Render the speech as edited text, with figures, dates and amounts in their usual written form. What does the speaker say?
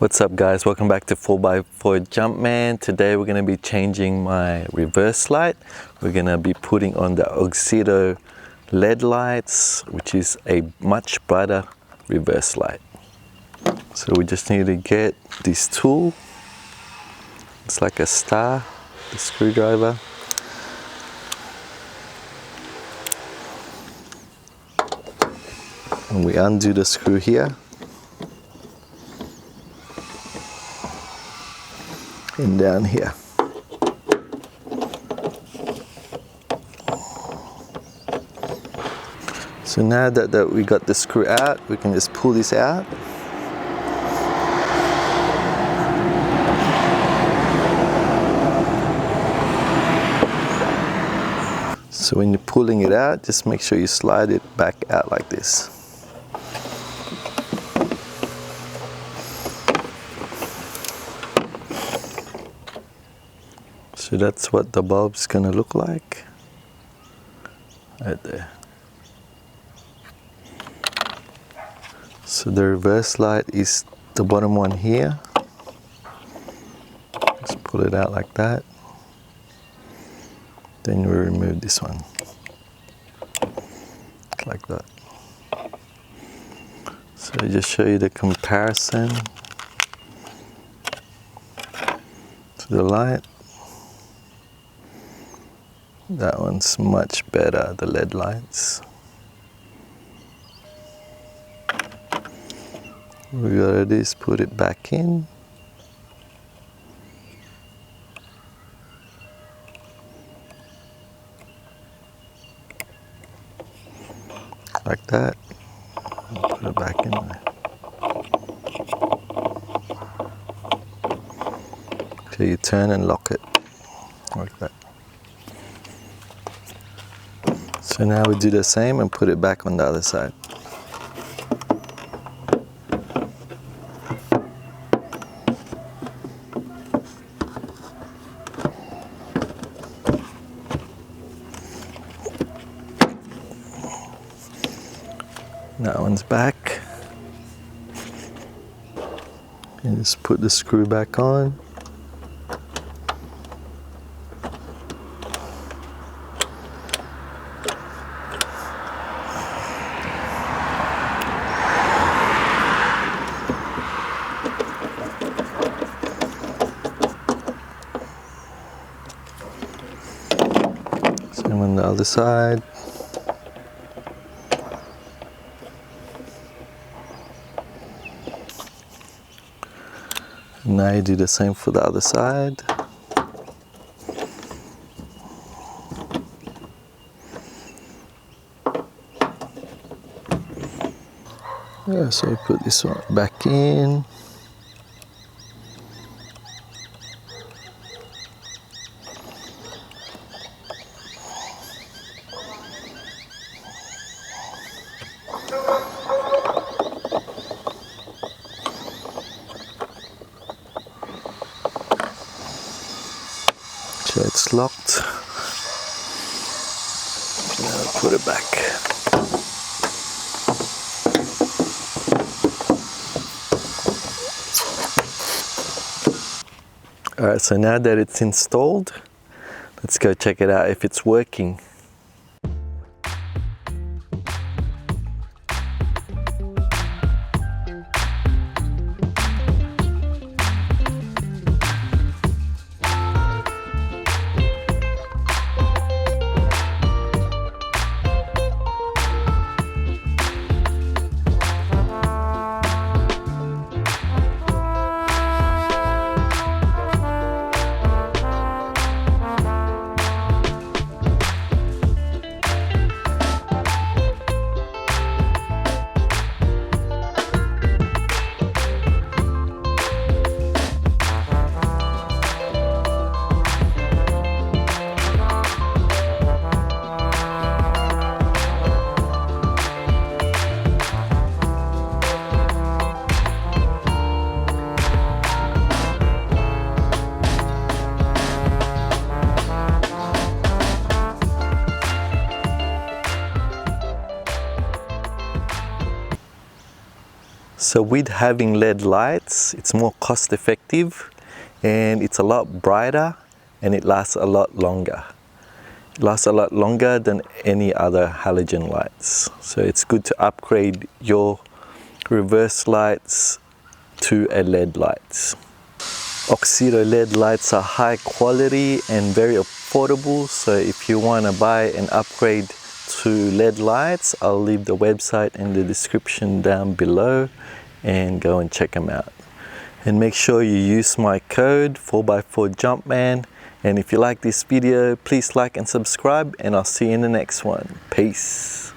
What's up guys, welcome back to 4x4 Jumpman. Today we're going to be changing my reverse light. We're going to be putting on the Auxito LED lights, which is a much brighter reverse light. So we just need to get this tool. It's like a star, the screwdriver. And we undo the screw here. And down here. So now that we got the screw out, we can just pull this out. So when you're pulling it out, just make sure you slide it back out like this. So that's what the bulb's gonna look like, right there. So the reverse light is the bottom one here. Just pull it out like that. Then we remove this one, like that. So I just show you the comparison to the light. That one's much better, the LED lights. We gotta do is put it back in. Like that. And put it back in there. So you turn and lock it, like that. So now we do the same and put it back on the other side. That one's back. And just put the screw back on. Same on the other side. Now you do the same for the other side. Yeah, so we put this one back in. So it's locked. Now put it back. Alright, so now that it's installed, let's go check it out if it's working. So with having LED lights, it's more cost effective and it's a lot brighter and it lasts a lot longer. It lasts a lot longer than any other halogen lights. So it's good to upgrade your reverse lights to a LED lights. Auxito LED lights are high quality and very affordable, so if you want to buy and upgrade to LED lights, I'll leave the website in the description down below and go and check them out. And make sure you use my code 4x4 Jumpman, and if you like this video, please like and subscribe, and I'll see you in the next one. Peace.